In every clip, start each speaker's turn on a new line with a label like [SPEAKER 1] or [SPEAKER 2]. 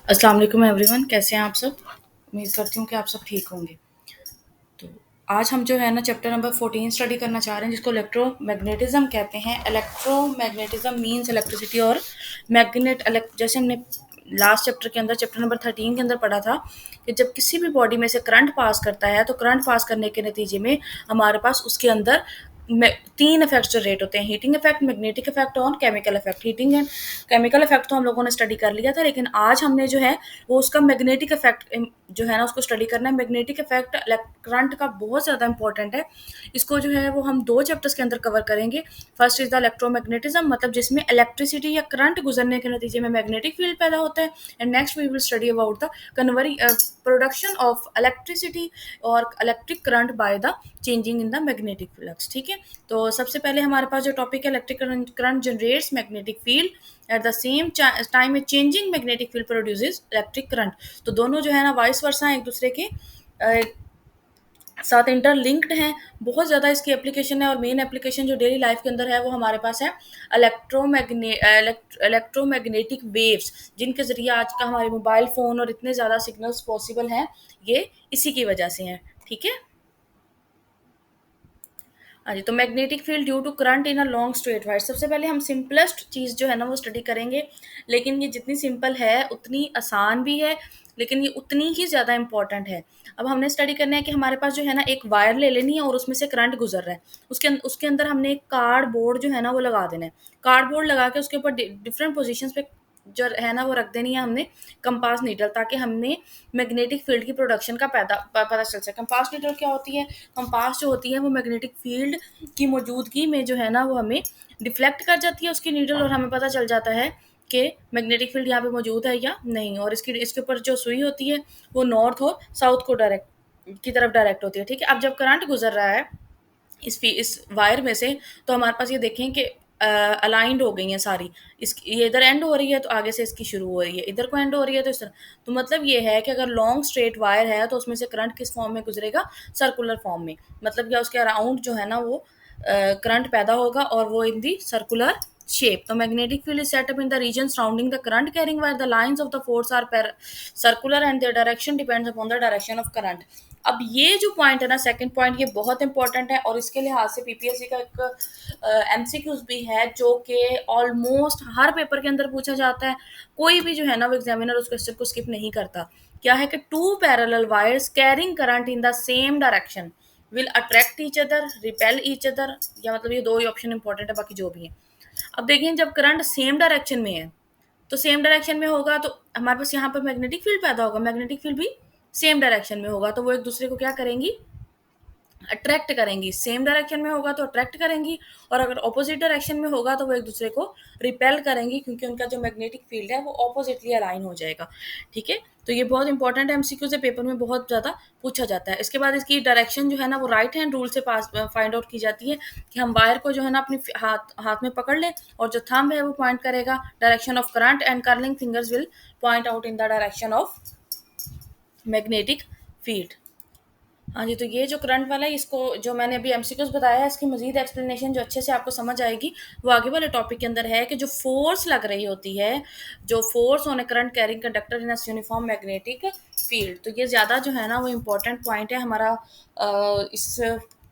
[SPEAKER 1] अस्सलाम वालेकुम एवरीवन, कैसे हैं आप सब? उम्मीद करती हूँ कि आप सब ठीक होंगे। तो आज हम जो है ना चैप्टर नंबर 14 स्टडी करना चाह रहे हैं जिसको इलेक्ट्रोमैग्नेटिज्म कहते हैं। इलेक्ट्रोमैग्नेटिज्म मीन्स इलेक्ट्रिसिटी और जैसे हमने लास्ट चैप्टर के अंदर चैप्टर नंबर 13 के अंदर पढ़ा था कि जब किसी भी बॉडी में से करंट पास करता है तो करंट पास करने के नतीजे में हमारे पास उसके अंदर तीन इफेक्ट्स जनरेट होते हैं: हीटिंग इफेक्ट, मैग्नेटिक इफेक्ट और chemical effect. Heating and chemical effect तो हम लोगों ने स्टडी कर लिया था, लेकिन आज हमने जो है वो उसका मैग्नेटिक इफेक्ट जो है ना उसको स्टडी करना है। मैग्नेटिक इफेक्ट करंट का बहुत ज़्यादा इंपॉर्टेंट है। इसको जो है वो हम दो चैप्टर्स के अंदर कवर करेंगे। फर्स्ट इज द इलेक्ट्रोमैग्नेटिज्म, मतलब जिसमें इलेक्ट्रिसिटी या करंट गुजरने के नतीजे में मैग्नेटिक फील्ड पैदा होता है। And next we will study about the कन्वरी प्रोडक्शन ऑफ इलेक्ट्रिसिटी और electric current by the changing in the magnetic flux. ठीक है, तो सबसे पहले हमारे पास जो टॉपिक है, electric current generates magnetic field at the same time a changing magnetic field produces electric current. तो दोनों जो है ना वाइस वर्सा एक दूसरे के साथ इंटरलिंक्ड हैं। बहुत ज़्यादा इसकी एप्लीकेशन है और मेन एप्लीकेशन जो डेली लाइफ के अंदर है वो हमारे पास है इलेक्ट्रोमैग्नेटिक वेव्स, जिनके ज़रिए आज का हमारे मोबाइल फ़ोन और इतने ज़्यादा सिग्नल्स पॉसिबल हैं, ये इसी की वजह से हैं। ठीक है, हाँ जी, तो magnetic field due to current in a long straight wire. सबसे पहले हम सिंपलेस्ट चीज़ जो है ना वो स्टडी करेंगे, लेकिन ये जितनी सिंपल है उतनी आसान भी है, लेकिन ये उतनी ही ज़्यादा इंपॉर्टेंट है। अब हमने स्टडी करना है कि हमारे पास जो है ना एक वायर ले लेनी है और उसमें से करंट गुजर रहा है। उसके अंदर हमने एक कार्डबोर्ड जो है ना वो लगा देना है। कार्डबोर्ड लगा के उसके ऊपर डिफरेंट पोजिशन पे जो है ना वो रख देनी है हमने कंपास नीडल, ताकि हमने मैग्नेटिक फील्ड की प्रोडक्शन का पता चल सके। कंपास नीडल क्या होती है? कंपास जो होती है वो मैग्नेटिक फील्ड की मौजूदगी में जो है ना वो हमें डिफ्लेक्ट कर जाती है उसकी नीडल, और हमें पता चल जाता है कि मैग्नेटिक फील्ड यहाँ पे मौजूद है या नहीं। और इसके ऊपर जो सुई होती है वो नॉर्थ और साउथ को डायरेक्ट की तरफ डायरेक्ट होती है। ठीक है, अब जब करंट गुजर रहा है इस वायर में से, तो हमारे पास ये देखें कि अलाइंड हो गई हैं सारी। ये इधर एंड हो रही है तो आगे से इसकी शुरू हो रही है, इधर को एंड हो रही है तो इस तरह। तो मतलब ये है कि अगर लॉन्ग स्ट्रेट वायर है तो उसमें से करंट किस फॉर्म में गुजरेगा? सर्कुलर फॉर्म में। मतलब या उसके अराउंड जो है ना वो करंट पैदा होगा और वो इन दी सर्कुलर शेप। तो magnetic field is set up in the region surrounding the current carrying wire. The lines of the force are circular and their direction depends upon the direction of current. अब ये जो point है ना, second point, ये बहुत important है और इसके लिहाज से पीपीएससी का एक एमसीक्यूज भी है जो कि ऑलमोस्ट हर पेपर के अंदर पूछा जाता है। कोई भी जो है ना वो एग्जामिनर उस क्वेश्चन को स्किप नहीं करता। क्या है कि two parallel wires carrying current in the same direction will attract each other, repel each other, या मतलब ये दो ही ऑप्शन इंपॉर्टेंट है, बाकी जो भी है। अब देखिए, जब करंट सेम डायरेक्शन में है तो सेम डायरेक्शन में होगा तो हमारे पास यहाँ पर मैग्नेटिक फील्ड पैदा होगा, मैग्नेटिक फील्ड भी सेम डायरेक्शन में होगा, तो वो एक दूसरे को क्या करेंगी? अट्रैक्ट करेंगी। सेम डायरेक्शन में होगा तो अट्रैक्ट करेंगी, और अगर ऑपोजिट डायरेक्शन में होगा तो वो एक दूसरे को रिपेल करेंगी, क्योंकि उनका जो मैग्नेटिक फील्ड है वो ऑपोजिटली अलाइन हो जाएगा। ठीक है, तो ये बहुत इंपॉर्टेंट है, एमसीक्यू से पेपर में बहुत ज़्यादा पूछा जाता है। इसके बाद इसकी डायरेक्शन जो है ना वो राइट हैंड रूल से पास फाइंड आउट की जाती है कि हम वायर को जो है ना अपनी हाथ में पकड़ लें, और जो थंब है वो पॉइंट करेगा direction of current, and curling fingers will point out in the direction of magnetic field. हाँ जी, तो ये जो करंट वाला है, इसको जो मैंने अभी एमसीक्यूज़ बताया है, इसकी मज़ीद एक्सप्लेनेशन जो अच्छे से आपको समझ आएगी वो आगे वाले टॉपिक के अंदर है कि जो फोर्स लग रही होती है, जो force on a current carrying conductor in a uniform magnetic field. तो ये ज़्यादा जो है ना वो इम्पोर्टेंट पॉइंट है हमारा इस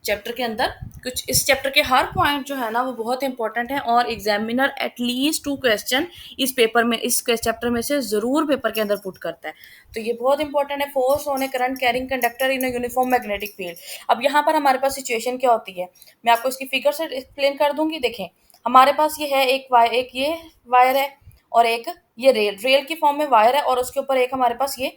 [SPEAKER 1] चैप्टर के अंदर। कुछ इस चैप्टर के हर पॉइंट जो है ना वो बहुत इंपॉर्टेंट है, और एग्जामिनर एटलीस्ट 2 क्वेश्चन इस पेपर में, इस चैप्टर में से ज़रूर पेपर के अंदर पुट करता है। तो ये बहुत इंपॉर्टेंट है, force on a current carrying conductor in a uniform magnetic field. अब यहाँ पर हमारे पास सिचुएशन क्या होती है, मैं आपको इसकी फिगर से एक्सप्लेन कर दूंगी। देखें, हमारे पास ये है एक ये वायर है, और एक ये रेल की फॉर्म में वायर है, और उसके ऊपर एक हमारे पास ये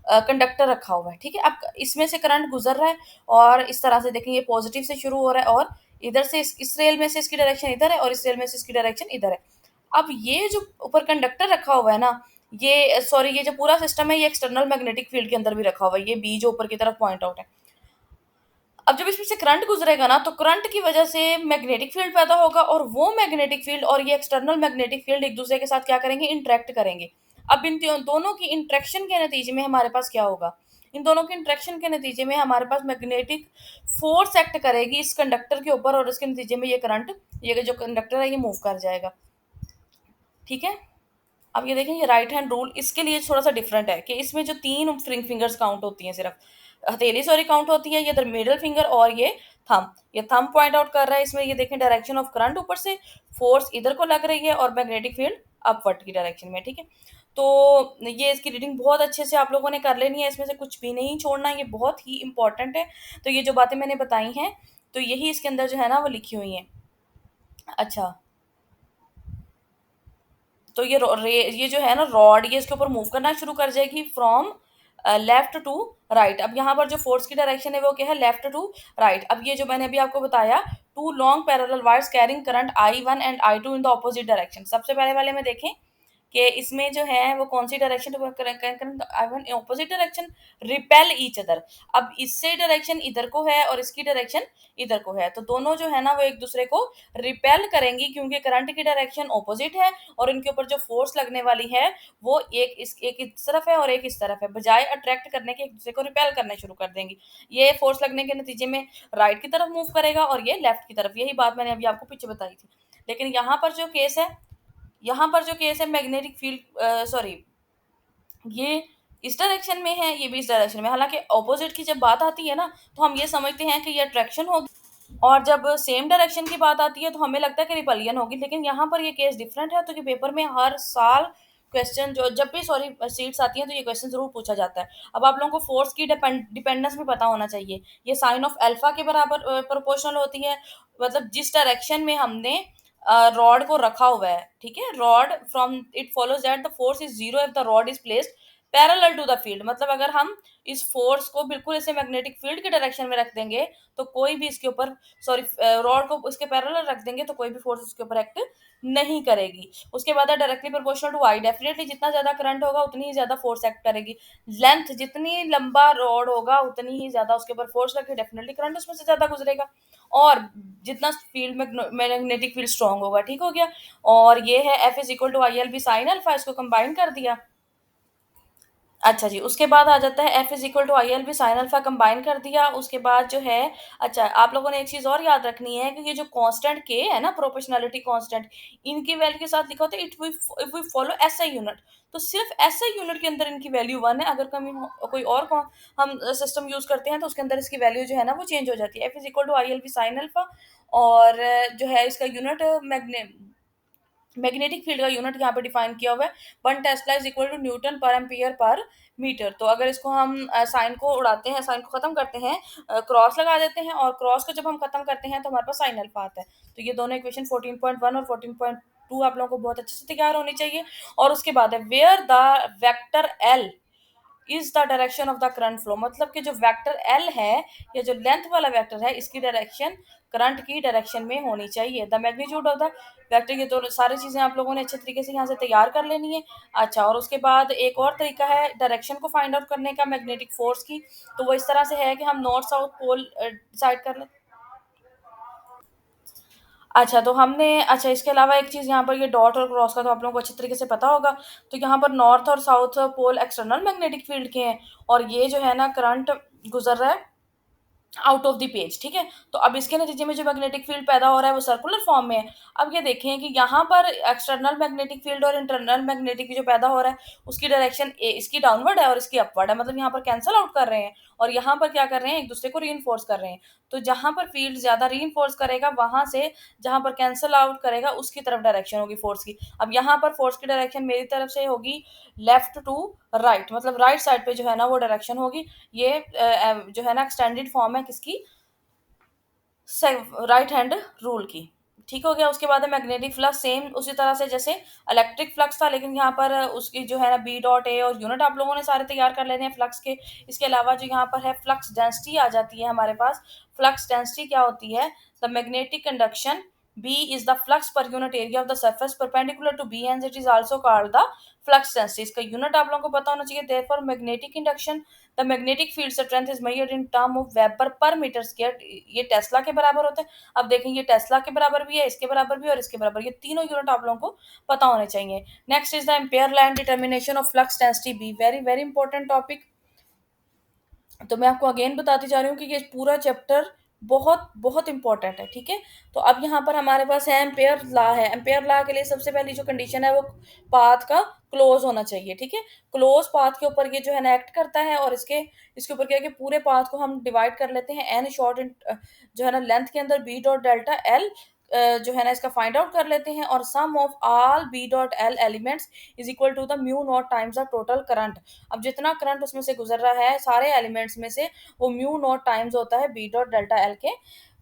[SPEAKER 1] कंडक्टर रखा हुआ है। ठीक है, अब इसमें से करंट गुजर रहा है, और इस तरह से देखें, ये पॉजिटिव से शुरू हो रहा है, और इधर से इस रेल में से इसकी डायरेक्शन इधर है, और इस रेल में से इसकी डायरेक्शन इधर है। अब ये जो ऊपर कंडक्टर रखा हुआ है ना, ये जो पूरा सिस्टम है ये एक्सटर्नल मैग्नेटिक फील्ड के अंदर भी रखा हुआ है, ये बी जो ऊपर की तरफ पॉइंट आउट है। अब जब इसमें से करंट गुजरेगा ना, तो करंट की वजह से मैग्नेटिक फील्ड पैदा होगा, और वो मैग्नेटिक फील्ड और ये एक्सटर्नल मैग्नेटिक फील्ड एक दूसरे के साथ क्या करेंगे? इंटरेक्ट करेंगे। अब इन दोनों की इंटरेक्शन के नतीजे में हमारे पास क्या होगा? इन दोनों के इंटरेक्शन के नतीजे में हमारे पास मैग्नेटिक फोर्स एक्ट करेगी इस कंडक्टर के ऊपर, और इसके नतीजे में ये जो कंडक्टर है ये मूव कर जाएगा। ठीक है, अब ये देखें, ये राइट हैंड रूल इसके लिए थोड़ा-सा डिफरेंट है कि इसमें जो 3 फिंगर्स काउंट होती हैं सिर्फ़। हथेली सॉरी काउंट होती है, ये इधर मिडल फिंगर और ये थंब। ये थंब पॉइंट आउट कर रहा है इसमें, ये देखें डायरेक्शन ऑफ करंट ऊपर से, फ़ोर्स इधर को लग रही है और मैग्नेटिक फील्ड अपवर्ड की डायरेक्शन में, ठीक है? तो ये इसकी रीडिंग बहुत अच्छे से आप लोगों ने कर लेनी है, इसमें से कुछ भी नहीं छोड़ना, ये बहुत ही इम्पोर्टेंट है। तो ये जो बातें मैंने बताई हैं, तो यही इसके अंदर जो है ना वो लिखी हुई हैं। अच्छा। तो ये ये जो है ना रॉड, ये इसके ऊपर मूव करना शुरू कर जाएगी फ्रॉम लेफ्ट टू राइट। अब यहाँ पर जो फोर्स की डायरेक्शन है वो क्या है, लेफ्ट टू राइट। अब ये जो मैंने अभी आपको बताया, two long parallel wires carrying current I1 and I2 in the opposite direction. सबसे पहले वाले में देखें कि इसमें जो है वो कौन सी direction current opposite direction, repel each other. अब इससे डायरेक्शन इधर को है और इसकी डायरेक्शन इधर को है, तो दोनों जो है ना वो एक दूसरे को रिपेल करेंगी क्योंकि करंट की डायरेक्शन ऑपोजिट है और इनके ऊपर जो फोर्स लगने वाली है वो एक इस तरफ है और एक इस तरफ है, बजाय अट्रैक्ट करने के एक दूसरे को रिपेल करने शुरू कर देंगी। ये फोर्स लगने के नतीजे में राइट की तरफ मूव करेगा और ये लेफ्ट की तरफ। यही बात मैंने अभी आपको पीछे बताई थी। लेकिन यहाँ पर जो केस है मैग्नेटिक फील्ड सॉरी, ये इस डायरेक्शन में है, ये भी इस डायरेक्शन में। हालांकि ऑपोजिट की जब बात आती है ना तो हम ये समझते हैं कि ये अट्रैक्शन होगी, और जब सेम डायरेक्शन की बात आती है तो हमें लगता है कि रिपल्लियन होगी। लेकिन यहाँ पर ये केस डिफरेंट है, तो ये पेपर में हर साल क्वेश्चन जो जब भी सॉरी सीट्स आती हैं तो ये क्वेश्चन जरूर पूछा जाता है। अब आप लोगों को फोर्स की डिपेंडेंस भी पता होना चाहिए। ये साइन ऑफ अल्फा के बराबर प्रोपोर्शनल होती है। मतलब जिस डायरेक्शन में हमने रॉड को रखा हुआ है, ठीक है, rod from it follows that the force is zero if the rod is placed parallel to the field. मतलब अगर हम इस फोर्स को बिल्कुल ऐसे मैग्नेटिक फील्ड के डायरेक्शन में रख देंगे तो कोई भी इसके ऊपर सॉरी रॉड को उसके पैरेलल रख देंगे तो कोई भी फोर्स उसके ऊपर एक्ट नहीं करेगी। उसके बाद है directly proportional to I. Definitely जितना ज्यादा करंट होगा उतनी ही ज्यादा फोर्स एक्ट करेगी। लेंथ जितनी लंबा रॉड होगा उतनी ही ज्यादा उसके ऊपर फोर्स लगेगी, डेफिनेटली करंट उसमें से ज्यादा गुजरेगा। और जितना फील्ड में मैग्नेटिक फील्ड स्ट्रांग होगा, ठीक हो गया। और ये है F is equal to I L B sine alpha, इसको कंबाइन कर दिया। अच्छा जी, उसके बाद आ जाता है F is equal to I L B sine alpha, combine कर दिया। उसके बाद जो है, अच्छा आप लोगों ने एक चीज और याद रखनी है कि ये जो कांस्टेंट के है ना, प्रोपोर्शनलिटी कांस्टेंट, इनकी वैल्यू के साथ लिखा होता है if we follow SI unit. तो सिर्फ एसआई यूनिट के अंदर इनकी वैल्यू 1 है। अगर कभी कोई और हम सिस्टम यूज करते हैं तो उसके अंदर इसकी वैल्यू जो है ना वो चेंज हो जाती है। F is equal to I L B sine alpha, और जो है इसका यूनिट मैग्नेटिक फील्ड का यूनिट यहाँ पे डिफाइन किया हुआ है, 1 tesla is equal to newton per ampere per metre. तो अगर इसको हम साइन को उड़ाते हैं, साइन को खत्म करते हैं, क्रॉस लगा देते हैं, और क्रॉस को जब हम खत्म करते हैं तो हमारे पास साइन अल्फा आता है। तो ये दोनों इक्वेशन 14.1 और 14.2 आप लोगों को बहुत अच्छे से तैयार होनी चाहिए। और उसके बाद है where the vector L is the direction of the current flow. मतलब कि जो वेक्टर एल है या जो लेंथ वाला वेक्टर है इसकी डायरेक्शन करंट की डायरेक्शन में होनी चाहिए। The magnitude of the vector, ये तो सारी चीजें आप लोगों ने अच्छे तरीके से यहाँ से तैयार कर लेनी है। अच्छा, और उसके बाद एक और तरीका है डायरेक्शन को फाइंड आउट करने का मैग्नेटिक फोर्स की। तो वो इस तरह से है कि हम नॉर्थ साउथ पोल डिसाइड कर लें। अच्छा, तो हमने अच्छा इसके अलावा एक चीज़, यहाँ पर ये डॉट और क्रॉस का तो आप लोगों को अच्छे तरीके से पता होगा। तो यहाँ पर नॉर्थ और south pole external magnetic field के हैं, और ये जो है ना करंट गुजर रहा है आउट ऑफ द पेज, ठीक है। तो अब इसके नतीजे में जो मैग्नेटिक फील्ड पैदा हो रहा है वो सर्कुलर फॉर्म में है। अब ये देखें कि यहाँ पर एक्सटर्नल मैग्नेटिक फील्ड और इंटरनल मैग्नेटिक जो पैदा हो रहा है उसकी डायरेक्शन इसकी डाउनवर्ड है और इसकी अपवर्ड है। मतलब यहाँ पर कैंसल आउट कर रहे हैं और यहाँ पर क्या कर रहे हैं, एक दूसरे को री कर रहे हैं। तो जहाँ पर फील्ड ज्यादा री करेगा वहां से जहाँ पर कैंसल आउट करेगा उसकी तरफ डायरेक्शन होगी फोर्स की। अब यहाँ पर फोर्स की डायरेक्शन मेरी तरफ से होगी लेफ्ट टू राइट, मतलब राइट साइड पे जो है ना वो डायरेक्शन होगी। ये जो है ना एक्सटेंडेड फॉर्म है किसकी, राइट हैंड रूल की। ठीक हो गया। उसके बाद है मैग्नेटिक फ्लक्स, सेम उसी तरह से जैसे इलेक्ट्रिक फ्लक्स था, लेकिन यहाँ पर उसकी जो है ना बी डॉट ए और यूनिट आप लोगों ने सारे तैयार कर लेने हैं फ्लक्स के। इसके अलावा जो यहाँ पर है फ्लक्स डेंसिटी आ जाती है हमारे पास। फ्लक्स डेंसिटी क्या होती है, the magnetic conduction B is the flux per unit area of the surface perpendicular to B, and it is also called the flux density। इसका यूनिट आप लोगों को पता होना चाहिए। therefore magnetic induction, the magnetic field strength is measured in term of Weber per meter square। ये Tesla के बराबर होता है। अब देखें ये टेस्ला के बराबर भी है, इसके बराबर भी और इसके बराबर, ये तीनों यूनिट आप लोगों को पता होने चाहिए। Next is the ampere law and determination of flux density B, very very important topic. तो मैं आपको अगेन बताती जा रही हूँ कि ये पूरा चैप्टर बहुत बहुत इंपॉर्टेंट है, ठीक है। तो अब यहाँ पर हमारे पास है एम्पेयर लॉ है। एम्पेयर लॉ के लिए सबसे पहली जो कंडीशन है वो पाथ का क्लोज होना चाहिए, ठीक है। क्लोज पाथ के ऊपर ये जो है ना एक्ट करता है, और इसके इसके ऊपर क्या है कि पूरे पाथ को हम डिवाइड कर लेते हैं एन शॉर्ट जो है ना लेंथ के अंदर बी डॉट डेल्टा एल जो है ना इसका फाइंड आउट कर लेते हैं, और sum of all B dot L elements is equal to the mu naught times the total current. अब जितना करंट उसमें से गुजर रहा है सारे एलिमेंट्स में से, वो म्यू नॉट टाइम्स होता है बी डॉट डेल्टा एल के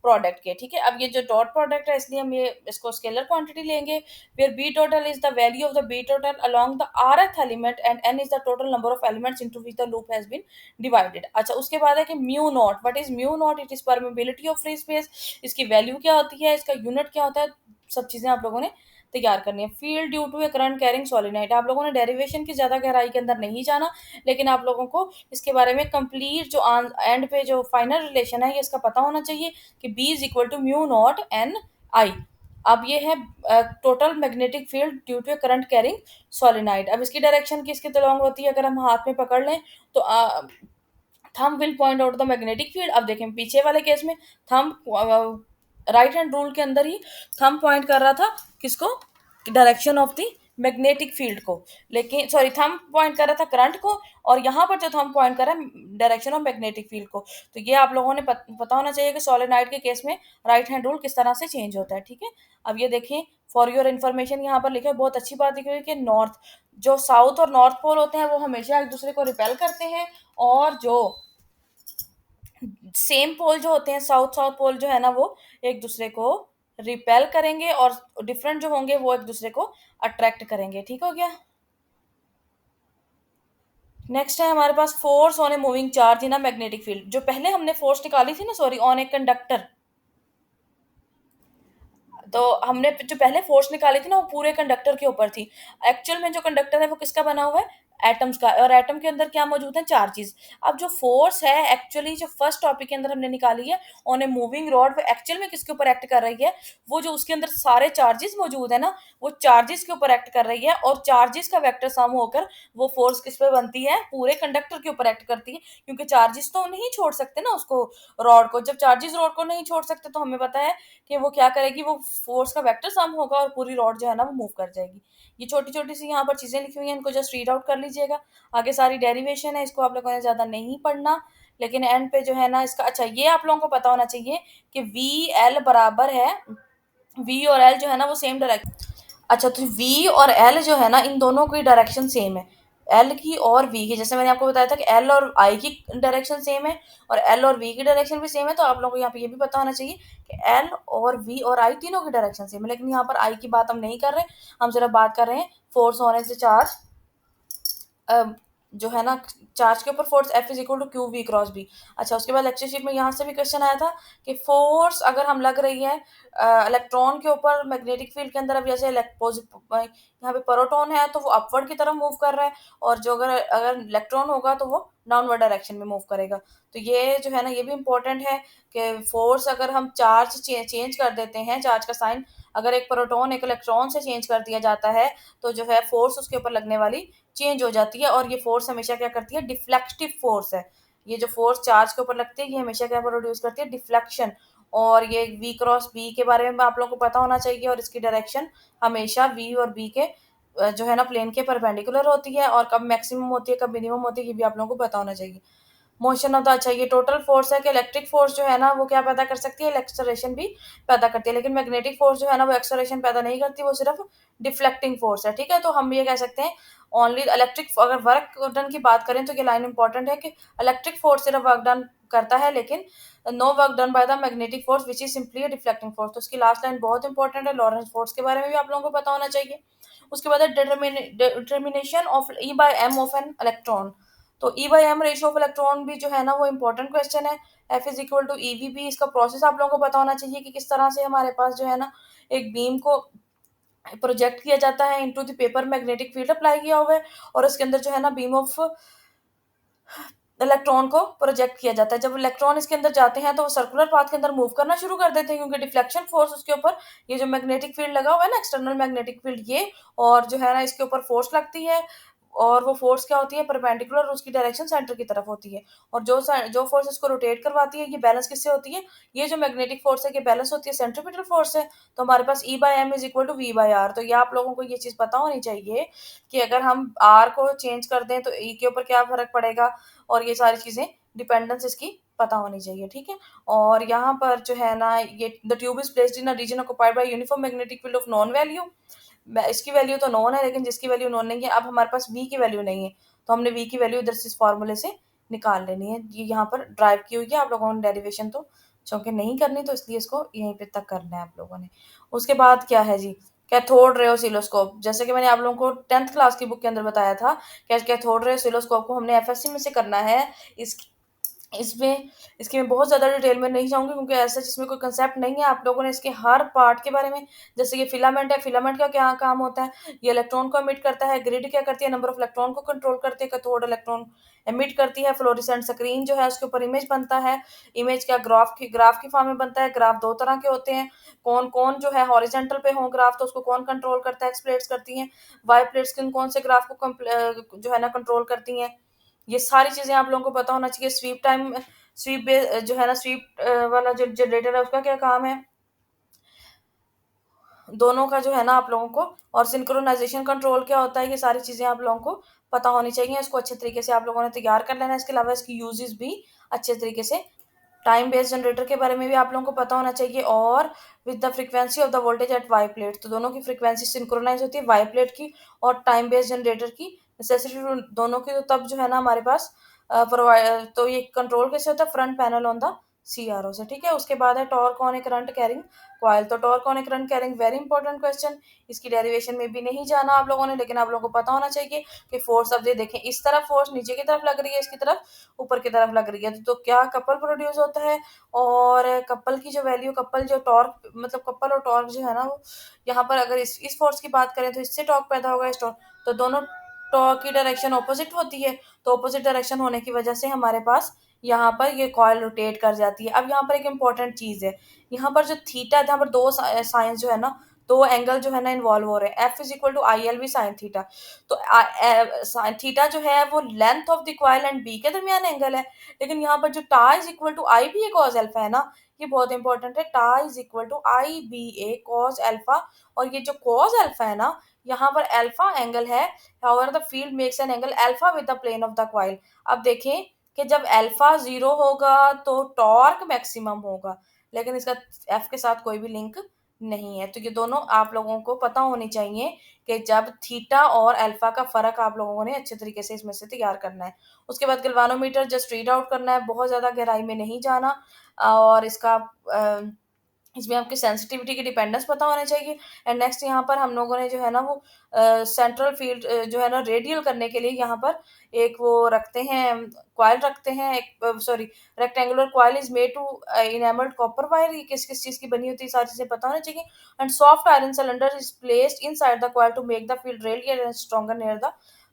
[SPEAKER 1] प्रोडक्ट के, ठीक है। अब ये जो डॉट प्रोडक्ट है इसलिए हम ये इसको स्केलर क्वांटिटी लेंगे, where B total is the value of the B total along the rth element and n is the total number of elements into which the loop has been divided. अच्छा, उसके बाद है कि mu naught, what is mu naught? It is permeability of free space. इसकी value क्या होती है, इसका यूनिट क्या होता है, सब चीजें आप लोगों ने तैयार करनी है। Field due to a current carrying solenoid, आप लोगों ने डेरिवेशन की ज्यादा गहराई के अंदर नहीं जाना, लेकिन आप लोगों को इसके बारे में कंप्लीट जो एंड पे जो फाइनल रिलेशन है ये इसका पता होना चाहिए कि B is equal to mu naught N I. अब ये है total magnetic field due to current carrying solenoid. अब इसकी डायरेक्शन किसके तलोंग होती है, अगर हम हाथ में पकड़ लें तो thumb will point out the magnetic field. अब देखें पीछे वाले केस में थंब राइट हैंड रूल के अंदर ही थंब पॉइंट कर रहा था किसको, direction of the magnetic field को, लेकिन सॉरी थंब पॉइंट कर रहा था करंट को, और यहाँ पर जो थंब पॉइंट कर रहा है डायरेक्शन ऑफ मैग्नेटिक फील्ड को। तो ये आप लोगों ने पता होना चाहिए कि सोलेनोइड के केस में राइट हैंड रूल किस तरह से चेंज होता है, ठीक है। अब ये देखिए फॉर योर इन्फॉर्मेशन यहाँ पर लिखा है, बहुत अच्छी बात लिखी हुई है कि नॉर्थ जो साउथ और नॉर्थ पोल होते हैं वो हमेशा एक दूसरे को रिपेल करते हैं, और जो सेम पोल जो होते हैं साउथ साउथ पोल जो है ना वो एक दूसरे को रिपेल करेंगे, और डिफरेंट जो होंगे वो एक दूसरे को अट्रैक्ट करेंगे, ठीक हो गया। नेक्स्ट है हमारे पास force on a moving charge in a magnetic field. जो पहले हमने फोर्स निकाली थी ना, सॉरी, ऑन ए कंडक्टर, तो हमने जो पहले फोर्स निकाली थी ना वो पूरे कंडक्टर के ऊपर थी। एक्चुअल में जो कंडक्टर है वो किसका बना हुआ है, एटम्स का, और एटम के अंदर क्या मौजूद है, चार्जेस। अब जो फोर्स है एक्चुअली जो फर्स्ट टॉपिक के अंदर हमने निकाली है ऑन ए मूविंग रॉड, वो एक्चुअल में किसके ऊपर एक्ट कर रही है, वो जो उसके अंदर सारे चार्जेस मौजूद है ना वो चार्जेस के ऊपर एक्ट कर रही है, और चार्जेस का वेक्टर सम होकर वो फोर्स किस पे बनती है, पूरे कंडक्टर के ऊपर एक्ट करती है, क्योंकि चार्जेस तो नहीं छोड़ सकते ना उसको, रॉड को। जब चार्जेस रॉड को नहीं छोड़ सकते तो हमें पता है कि वो क्या करेगी, वो फोर्स का वेक्टर सम होगा और पूरी रॉड जो है ना वो मूव कर जाएगी। ये छोटी-छोटी सी यहाँ पर चीज़ें लिखी हुई हैं, इनको जस्ट रीड आउट कर लीजिएगा। आगे सारी डेरिवेशन है, इसको आप लोगों ने ज़्यादा नहीं पढ़ना, लेकिन एंड पे जो है ना इसका, अच्छा ये आप लोगों को पता होना चाहिए कि वी बराबर है, वी और एल जो है ना वो सेम डायरेक्शन। अच्छा, तो वी और एल जो है ना इन दोनों की डायरेक्शन सेम है, एल की और वी की। जैसे मैंने आपको बताया था कि एल और आई की डायरेक्शन सेम है, और एल और वी की डायरेक्शन भी सेम है, तो आप लोगों को यहाँ पे ये भी पता होना चाहिए कि एल और वी और आई तीनों की डायरेक्शन सेम है। लेकिन यहाँ पर आई की बात हम नहीं कर रहे, हम सिर्फ बात कर रहे हैं फोर्स होने से चार्ज अ, जो है ना चार्ज के ऊपर force F is equal to Q V cross B. अच्छा, उसके बाद लेक्चर शीट में यहाँ से भी क्वेश्चन आया था कि फोर्स अगर हम लग रही है इलेक्ट्रॉन के ऊपर मैग्नेटिक फील्ड के अंदर, अब जैसे यहाँ पे प्रोटॉन है तो वो अपवर्ड की तरफ मूव कर रहा है, और जो अगर अगर इलेक्ट्रॉन होगा तो वो डाउनवर्ड डायरेक्शन में मूव करेगा। तो ये जो है ना ये भी इंपॉर्टेंट है कि फोर्स अगर हम चार्ज चेंज कर देते हैं, चार्ज का साइन अगर एक प्रोटॉन एक इलेक्ट्रॉन से चेंज कर दिया जाता है, तो जो है फोर्स उसके ऊपर लगने वाली चेंज हो जाती है, और ये फोर्स हमेशा क्या करती है, डिफ्लेक्टिव फोर्स है। ये जो फोर्स चार्ज के ऊपर लगती है ये हमेशा क्या प्रोड्यूस करती है, डिफ्लेक्शन। और ये वी क्रॉस बी के बारे में आप लोगों को पता होना चाहिए, और इसकी डायरेक्शन हमेशा वी और बी के जो है ना प्लेन के परपेंडिकुलर होती है, और कब मैक्सिमम होती है कब मिनिमम होती है ये भी आप लोगों को पता होना चाहिए। मोशन ऑफ द, अच्छा ये टोटल फोर्स है कि इलेक्ट्रिक फोर्स जो है ना वो क्या पैदा कर सकती है, एक्सेलरेशन भी पैदा करती है, लेकिन मैग्नेटिक फोर्स जो है ना वो एक्सेलरेशन पैदा नहीं करती, वो सिर्फ डिफ्लेक्टिंग फोर्स है, ठीक है। तो हम ये कह सकते हैं ओनली इलेक्ट्रिक, अगर वर्क डन की बात करें तो ये लाइन इंपॉर्टेंट है कि इलेक्ट्रिक फोर्स सिर्फ वर्क डन करता है, लेकिन no work done by the magnetic force which is simply deflecting force. तो उसकी लास्ट लाइन बहुत इंपॉर्टेंट है, लॉरेंस फोर्स के बारे में भी आप लोगों को पता होना चाहिए। उसके बाद है determination of E by M of an electron. तो E by M ratio of electron भी जो है ना वो इंपॉर्टेंट क्वेश्चन है। F is equal to E V B, इसका प्रोसेस आप लोगों को पता होना चाहिए कि किस तरह से हमारे पास जो है ना एक बीम को प्रोजेक्ट किया जाता है into the paper, magnetic field apply किया हुआ है, और उसके अंदर जो है ना बीम ऑफ इलेक्ट्रॉन को प्रोजेक्ट किया जाता है। जब इलेक्ट्रॉन इसके अंदर जाते हैं तो वो सर्कुलर पाथ के अंदर मूव करना शुरू कर देते हैं, क्योंकि डिफ्लेक्शन फोर्स उसके ऊपर, ये जो मैग्नेटिक फील्ड लगा हुआ है ना एक्सटर्नल मैग्नेटिक फील्ड, ये और जो है ना इसके ऊपर फोर्स लगती है, और वो फ़ोर्स क्या होती है, परपेंडिकुलर, उसकी डायरेक्शन सेंटर की तरफ होती है। और जो फ़ोर्स इसको रोटेट करवाती है, ये बैलेंस किससे होती है? ये जो मैग्नेटिक फ़ोर्स है, ये बैलेंस होती है सेंट्रीपिटल फ़ोर्स से। तो हमारे पास E/m is equal to V/R। तो ये आप लोगों को ये चीज़ पता होनी चाहिए कि अगर हम R को चेंज कर दें, तो E के ऊपर क्या फ़र्क पड़ेगा, और ये सारी चीज़ें, डिपेंडेंस इसकी पता होनी चाहिए, ठीक है? और यहाँ पर जो है ना, ये the tube is placed in a region occupied by uniform magnetic field of known value. इसकी वैल्यू तो नोन है, लेकिन जिसकी वैल्यू नोन नहीं है, अब हमारे पास V की वैल्यू नहीं है, तो हमने V की वैल्यू इधर से इस फ़ॉर्मूले से निकाल लेनी है। ये यहाँ पर ड्राइव की हुई है, आप लोगों ने डेरिवेशन तो चूँकि नहीं करनी, तो इसलिए इसको यहीं पे तक करना है आप लोगों ने। उसके बाद क्या है जी, कैथोड रे ऑसिलोस्कोप। जैसे कि मैंने आप लोगों को 10th क्लास की बुक के अंदर बताया था, कैथोड रे ऑसिलोस्कोप को हमने एफएससी में से करना है। इस इसमें इसकी मैं बहुत ज़्यादा डिटेल में नहीं जाऊँगी, क्योंकि ऐसा इसमें कोई कांसेप्ट नहीं है। आप लोगों ने इसके हर पार्ट के बारे में, जैसे ये फिलामेंट है, फिलामेंट का क्या काम होता है, ये इलेक्ट्रॉन को एमिट करता है, ग्रिड क्या करती है, नंबर ऑफ इलेक्ट्रॉन को कंट्रोल करती है, कैथोड इलेक्ट्रॉन एमिट करती है, फ्लोरेसेंट स्क्रीन जो है उसके ऊपर इमेज बनता है, इमेज क्या ग्राफ की फॉर्म में बनता है। ग्राफ 2 तरह के होते हैं, कौन-कौन जो है हॉरिजॉन्टल पे हो ग्राफ, तो उसको कौन कंट्रोल करता है, एक्स प्लेट्स करती हैं, वाई प्लेट्स किन-कौन से ग्राफ को जो है ना कंट्रोल करती हैं। ये सारी चीज़ें आप लोगों को पता होना चाहिए। जो है ना, स्वीप वाला जो जनरेटर है, उसका क्या काम है, दोनों का जो है ना आप लोगों को, और सिंक्रोनाइज़ेशन कंट्रोल क्या होता है, ये सारी चीज़ें आप लोगों को पता होनी चाहिए। इसको अच्छे तरीके से आप लोगों ने तैयार कर लेना है। इसके अलावा इसकी यूज़ेज़ भी अच्छे तरीके से, टाइम बेस्ड जनरेटर के बारे में भी आप लोगों को पता होना चाहिए, और with the frequency of the voltage at Y plate, तो दोनों की फ्रीक्वेंसी सिंक्रोनाइज होती है, वाई प्लेट की और टाइम बेस्ड जनरेटर की। नेसेसिटी दोनों की, तो तब जो है ना हमारे पास प्रोवाइड, तो ये कंट्रोल कैसे होता है, front panel on the CRO से, ठीक है? उसके बाद है torque on a current carrying coil. तो torque on a current carrying very important question. इसकी डेरिवेशन में भी नहीं जाना आप लोगों ने, लेकिन आप लोगों को पता होना चाहिए कि फोर्स, अब ये देखें, इस तरफ फोर्स नीचे की तरफ लग रही है, इसकी तरफ ऊपर की तरफ लग रही है, तो क्या कपल प्रोड्यूस होता है, और कपल की जो वैल्यू, कपल जो टॉर्क, मतलब कपल और टॉर्क जो है ना, वो यहाँ पर अगर इस फोर्स की बात करें, तो इससे टॉर्क पैदा होगा, इस टॉर्क, तो दोनों टॉर्क की डायरेक्शन ऑपोजिट होती है। तो ऑपोजिट डायरेक्शन होने की वजह से हमारे पास यहाँ पर ये कॉइल रोटेट कर जाती है। अब यहाँ पर एक इंपॉर्टेंट चीज़ है, यहाँ पर जो थीटा है, यहाँ पर दो साइंस जो है ना, दो एंगल जो है ना इन्वॉल्व हो रहे हैं, F is equal to I L V sine theta. तो साइन थीटा जो है वो length of the coil and B के दरमियान एंगल है, लेकिन यहाँ पर जो tau is equal to I B A cos alpha है ना, ये बहुत इंपॉर्टेंट है। Tau is equal to I B A cos alpha, और ये जो कॉस एल्फा है ना, यहाँ पर अल्फा एंगल है, however the field makes an angle alpha with the plane of the coil. अब देखें कि जब अल्फा 0 होगा तो टॉर्क मैक्सिमम होगा, लेकिन इसका एफ के साथ कोई भी लिंक नहीं है। तो ये दोनों आप लोगों को पता होनी चाहिए कि जब थीटा और अल्फा का फ़र्क आप लोगों ने अच्छे तरीके से इसमें से तैयार करना है। उसके बाद गैल्वानोमीटर जस्ट रीड आउट करना है, बहुत ज़्यादा गहराई में नहीं जाना, और इसका इसमें आपकी सेंसिटिविटी की डिपेंडेंस पता होना चाहिए। एंड नेक्स्ट यहाँ पर हम लोगों ने जो है ना वो सेंट्रल फील्ड जो है ना रेडियल करने के लिए यहाँ पर एक वो रखते हैं, कॉइल रखते हैं, एक sorry, rectangular coil is made to enamelled copper wire. ये किस किस चीज़ की बनी होती है, सारी चीज़ें पता होनी चाहिए। And soft iron cylinder is placed inside the coil to make the field radial and stronger near the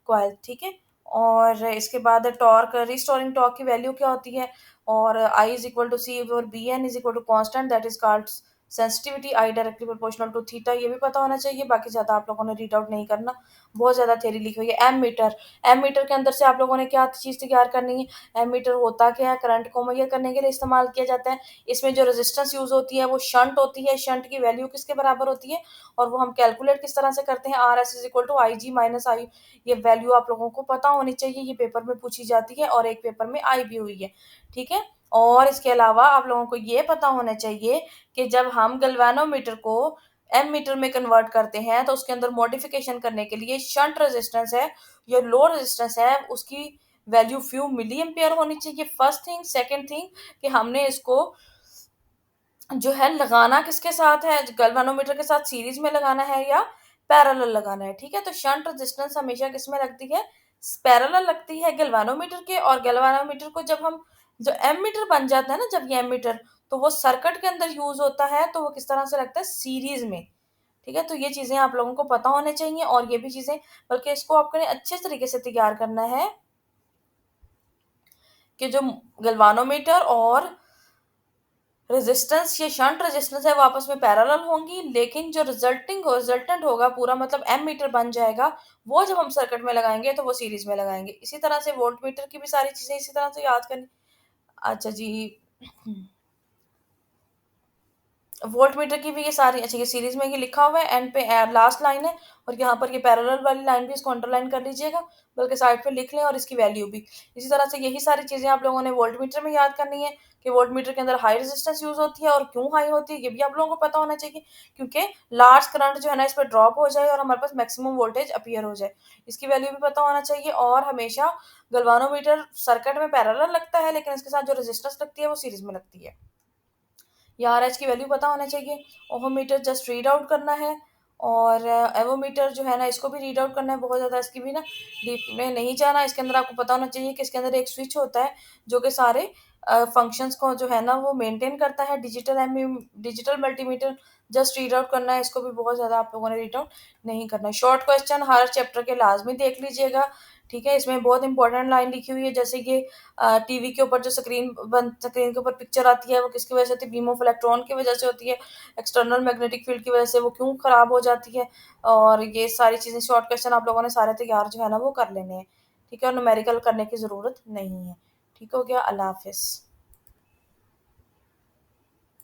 [SPEAKER 1] coil, ठीक है? और इसके बाद टॉर्क, रिस्टोरिंग टॉर्क की वैल्यू क्या होती है, और I is equal to C, और B N is equal to constant that is called sensitivity, I directly proportional to theta. ये भी पता होना चाहिए, बाकी ज़्यादा आप लोगों ने रीड आउट नहीं करना, बहुत ज़्यादा थ्योरी लिखी हुई है। एम मीटर, एम मीटर के अंदर से आप लोगों ने क्या चीज़ तैयार करनी है, एम मीटर होता क्या है, करंट को मेजर करने के लिए इस्तेमाल किया जाता है। इसमें जो रेजिस्टेंस यूज़ होती है वो शंट होती है, शंट की वैल्यू किसके बराबर होती है, और वो हम कैलकुलेट किस तरह से करते हैं, R S is equal to I G minus I. ये वैल्यू आप लोगों को पता होनी चाहिए, ये पेपर में पूछी जाती है, और एक पेपर में आई भी हुई है, ठीक है? और इसके अलावा आप लोगों को ये पता होना चाहिए कि जब हम गैल्वेनोमीटर को एम मीटर में कन्वर्ट करते हैं, तो उसके अंदर मॉडिफिकेशन करने के लिए शंट रेजिस्टेंस है या लो रेजिस्टेंस है, उसकी वैल्यू फ्यू मिली एम्पियर होनी चाहिए, फर्स्ट थिंग। सेकंड थिंग कि हमने इसको जो है लगाना किसके साथ है, गैल्वेनोमीटर के साथ सीरीज में लगाना है या पैरेलल लगाना है, ठीक है? तो शंट रेजिस्टेंस हमेशा किसमें लगती है, पैरेलल लगती है गैल्वेनोमीटर के। और गैल्वेनोमीटर को जब हम, जो एमीटर बन जाता है ना, जब ये एमीटर, तो वो सर्किट के अंदर यूज होता है, तो वो किस तरह से लगता है, सीरीज में, ठीक है? तो ये चीजें आप लोगों को पता होने चाहिए, और ये भी चीजें, बल्कि इसको आपने अच्छे तरीके से तैयार करना है कि जो गैल्वेनोमीटर और रेजिस्टेंस, ये शंट रेजिस्टेंस है, वो आपस में पैरेलल होंगी, लेकिन जो रिजल्टेंट होगा पूरा मतलब एम मीटर बन जाएगा, वो जब हम सर्किट में लगाएंगे तो वो सीरीज में लगाएंगे। इसी तरह से वोल्ट मीटर की भी सारी चीजें इसी तरह से याद करनी। अच्छा जी, वोल्ट मीटर की भी ये सारी, अच्छा ये सीरीज में ये लिखा हुआ है, एंड पे लास्ट लाइन है, और यहाँ पर ये पैरेलल वाली लाइन भी इसको अंडरलाइन कर लीजिएगा, बल्कि साइड पे लिख लें, और इसकी वैल्यू भी। इसी तरह से यही सारी चीजें आप लोगों ने वोल्ट मीटर में याद करनी है, कि वोल्ट मीटर के अंदर हाई रेजिस्टेंस यूज होती है, और क्यों हाई होती है ये भी आप लोगों को पता होना चाहिए, क्योंकि लार्ज करंट जो है ना इस पर ड्रॉप हो जाए और हमारे पास मैक्सिमम वोल्टेज अपीयर हो जाए, इसकी वैल्यू भी पता होना चाहिए। और हमेशा गलवानोमीटर सर्किट में पैरेलल लगता है, लेकिन इसके साथ जो रेजिस्टेंस लगती है वो सीरीज में लगती है। या आर एच की वैल्यू पता होना चाहिए। ओहोमीटर जस्ट रीड आउट करना है, और एवोमीटर जो है ना इसको भी रीड आउट करना है, बहुत ज़्यादा इसकी भी ना डीप में नहीं जाना। इसके अंदर आपको पता होना चाहिए कि इसके अंदर एक स्विच होता है जो कि सारे फंक्शंस को जो है ना वो मेंटेन करता है। Digital multimeter just read out करना है, इसको भी बहुत ज़्यादा आप लोगों ने रीड आउट नहीं करना है। शॉर्ट क्वेश्चन हर चैप्टर के लाजमी देख लीजिएगा, ठीक है। इसमें बहुत इंपॉर्टेंट लाइन लिखी हुई है, जैसे कि टीवी के ऊपर जो स्क्रीन के ऊपर पिक्चर आती है वो किसकी वजह से होती है, बीम ऑफ इलेक्ट्रॉन की वजह से होती है, एक्सटर्नल मैग्नेटिक फील्ड की वजह से वो क्यों खराब हो जाती है। और ये सारी चीज़ें शॉर्ट क्वेश्चन आप लोगों ने सारे तैयार जो है ना वो कर लेने हैं, ठीक है, और न्यूमेरिकल करने की ज़रूरत नहीं है। ठीक हो गया, अल्लाह हाफिज़।